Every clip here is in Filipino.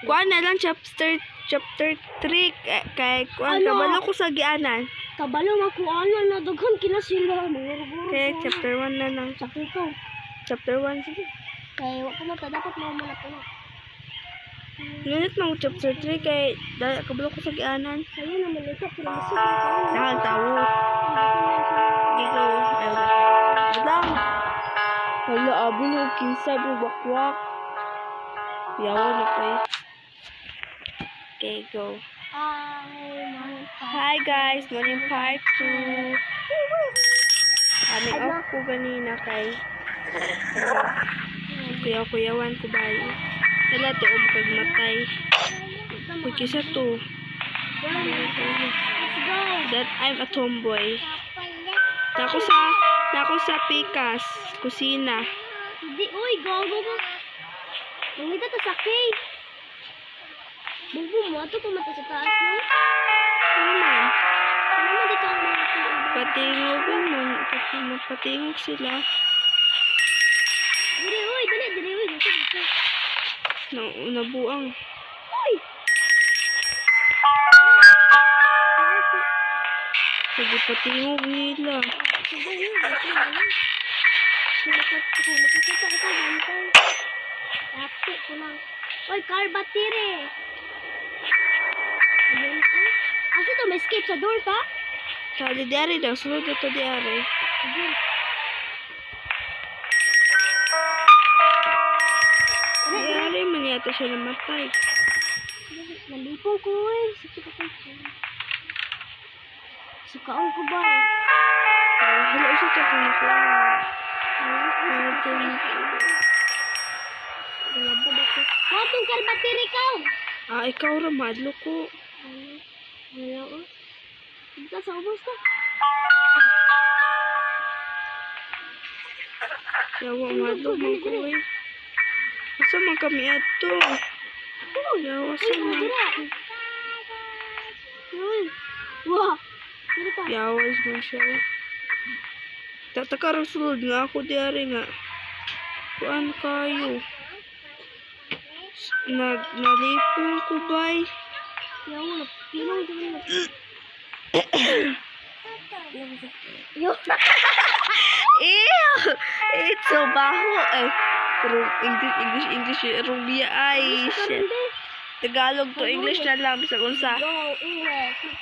Kuan na lang chapter 3 kay kuan kabalo ko sa gianan. Kabalo makuano na daghan kina sila. Okay, chapter 1 na lang. Chapter 2. Chapter 1 sige. Kay wa ko mata dapat mo muna ko. Ngunit mo chapter 3 kay kabalo ko sa gianan. Sayo na malito pero masig Nakatawo. Gigo. Adang. Wala abon og kinsa wakwak. Yawa na kay. Okay, go. Hi guys, morning part 2. Aming off ko ganina kay kuyawan ko bayo. Tala to og pagmatay. Kisa to. That I'm a tomboy. Nako sa pikas, kusina. Di uy, gago mo. Mangita ta sakay. Bugo mo ato kumata sa taas mo. Ano man? Ano man dito ang mga Patingog man. Patingog sila. Dili uy, dito. Nabuang. Uy. Sige, patingog nila. Oy, car battery. Ayun ako. Asa to, may escape sa door pa? Sa diary daw, sunod na to diary. Ayun. Diary man yata siya namatay. Nalipong ko eh. Sukaon ko ba? Hala, isa ka kung Watong car battery ka. ikaw ra, madlo ko. Ano? Ito sa ubos ka. Yawa, madlo mo ko eh. Asa man kami ato? Yawa, sa man. Wah. Yawa, man siya eh. Tataka sulod nga ako diari nga. Kuan kayo. Nalipong ko bay. Yawa, pinong din. Ew! It's so baho eh. Pero English, Rubia ay shit. Tagalog to English na lang bisag unsa. Go, English.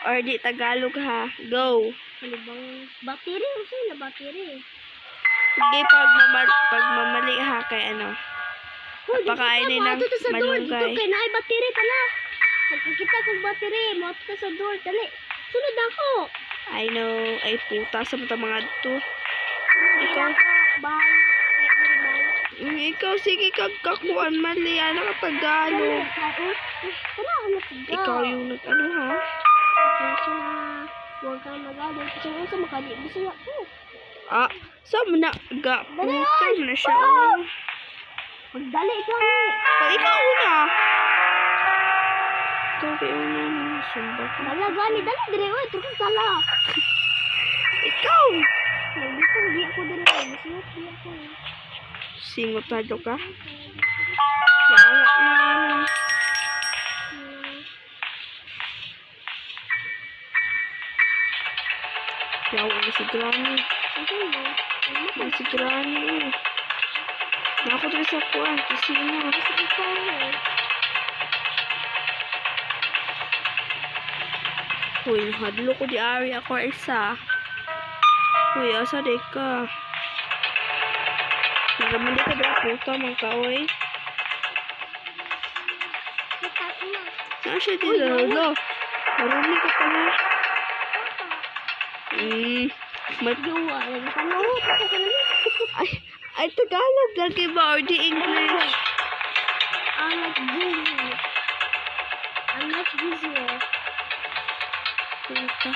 Or di Tagalog ha. Go. Ano bang battery? Kasi na battery. Sige, pag mamali ha kay ano. Pakainin ng malunggay. Dito kay naay battery pala. Pagkita kong battery, mo ka sa door, dali. Sunod ako. I know. Ay puta sa mga to. Ikaw. Bye. Ikaw sige kakuan mali ana ka Tagalog. Wala ka na tiga. Ikaw yung nag-ano ha? Kasi na, huwag kang magalit. Kasi nga sa makali, gusto niya ako. Sa na ga puta na siya. Magdali ka ni. Ikaw una. Ikaw una na sumba ka. Wala gani, dali dire oy, turun sala. Ikaw. Hindi ako dire. Gusto niya ako. Singot na ka. Yawa na. Yawa na si Granny. Si Granny. Nako dito sa kuwan. Kusina. Uy, hadlo ko di ari ako isa. Uy, asa di ka? Nagamali ka ba puta mga kaoy? Saan siya dito? Lo? Marumi ka pala. Magduwa. Panahot ako ka na. Ay, Tagalog lagi ba or di English? I'm not busy. Puta.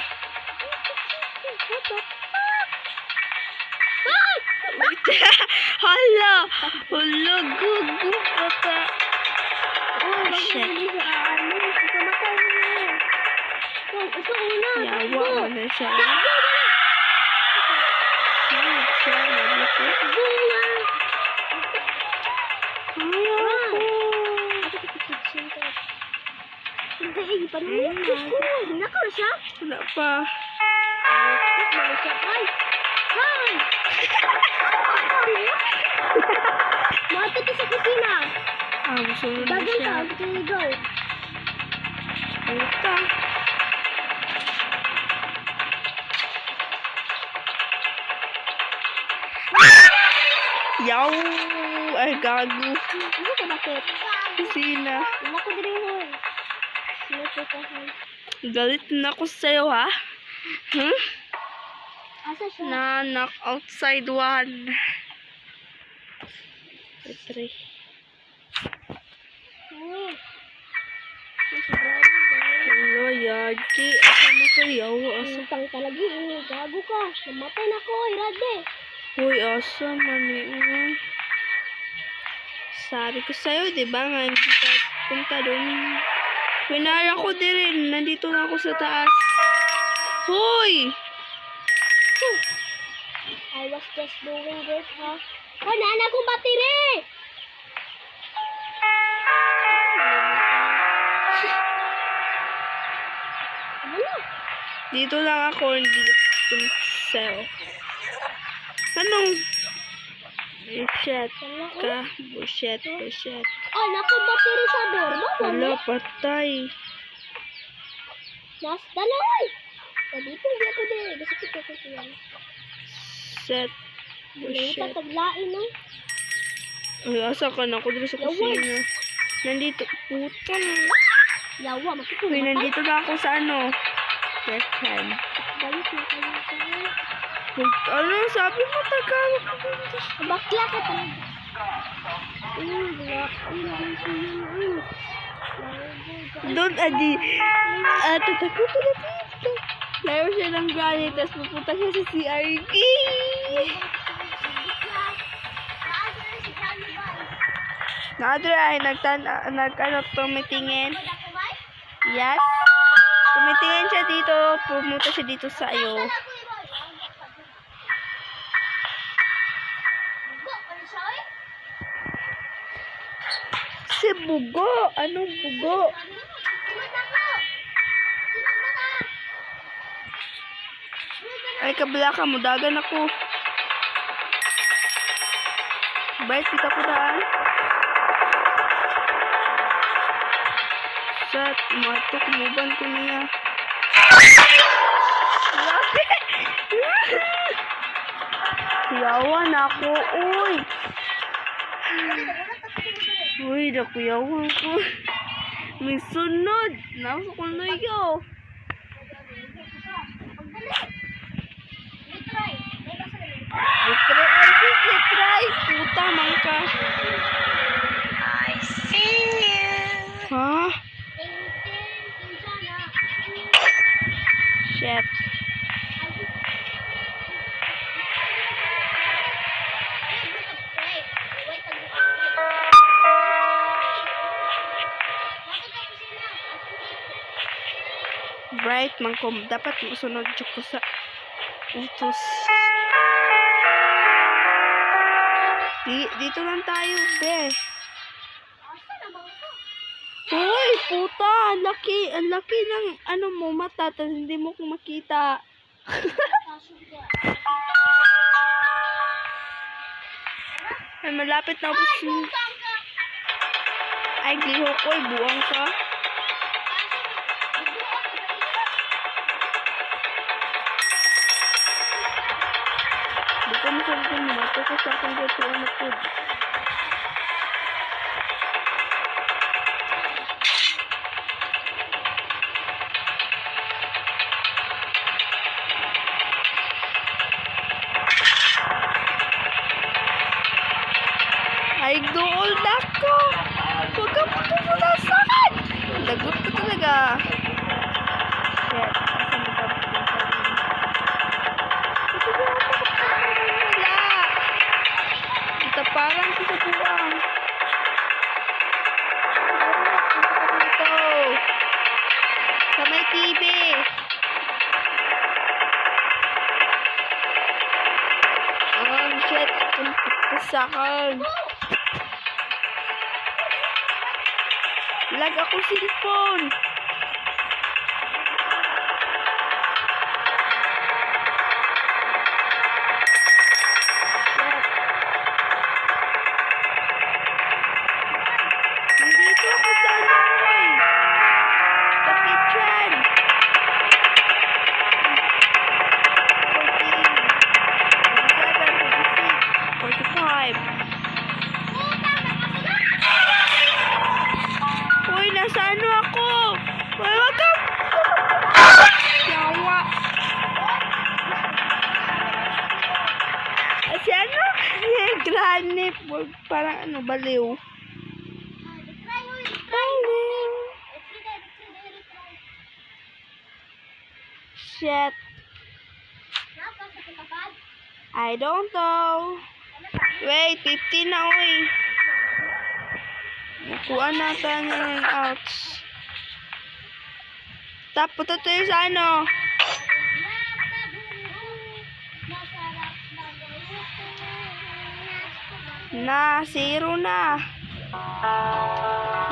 Hala! Hala, gugu ka. Shit. Yawa mo na siya. Siya, nablo ko. Ayaw ko. Ay, panulit ko. Nako na siya. Wala pa. Ano siya? Ay! Ay! Mato to sa kusina. Sunod na Bagal siya. ka, gusto niyo go. Puta. Yaw! Ay, gago. Ano ka bakit? Kusina. Wala ko din yun. Sino ko ka? Galit na ako sa'yo, ha? Hmm? Asa siya? Na-knock outside one. Three. Ay. Nasa bravo, guys. Hello, Yagi. Asa na kayo? Asa? Utang talaga eh. Gago ka. Namatay na ko, irade. Uy, asa mani. Sabi ko sa'yo, di ba nga, hindi ka punta doon. Pinara ko din rin. Nandito na ako sa taas. Hoy! I was just doing this, ha? Oh, nana kong battery! Ano? Dito lang ako, hindi ko sa'yo. Anong? Bullshit ka. Bullshit. Oh, naku battery sa door. Wala, patay. Nas, daloy! Dito, hindi ako din. Gusto ko kasi yan. Set. Hindi Bullshit. pa taglain, no? Ay, asa ka na ako dito sa kusina. Nandito. Puta. Yawa, makikita Uy, mo nandito na ako sa ano. Left hand. Balik na kayo. Wait, ano? Sabi mo, Tagalog. Bakla ka talaga. Doon, adi. Tatakot na dito. Laro siya ng galit, tapos pupunta siya sa CRK. Naadra ay tumitingin. Yes. Tumitingin siya dito. Pumunta siya dito sa iyo. Si Bugo. Anong Bugo? Ay, kabila ka mo. Dagan ako. Bait, kita ko daan. Sat, matok, muban ko niya. Lapit! Yawan ako, uy! Uy, nakuyawan ko. May sunod! Nasa kuloy ko. Litry! Puta, mangka. I see you. Ha? Shit. Bright, mangkom. Dapat masunod ko sa utos. Dito lang tayo, be. Hoy, puta! Ang laki ng ano mo, mata, tapos hindi mo ko makita. Ay, malapit na ako si... Ay, gliho ko, buwang ka. Di ko masabihin mo, ito ko sa akin dito ano po. Ay, dool na ko! Huwag ka matutulasan! Lagot ka talaga. Shit. Asan ba wala. Kita parang kita buwang. Dito. Sa may TV. Shit. Kasakan. Lag ako cellphone. parang ano, baliw. Try mo, try. Baliw. Let's try. Shit. Napa sa kapag. I don't know. Wait, 15 na, oy. Nakuha natin yung outs. Tapos ito yung sa ano. Na, 0 na.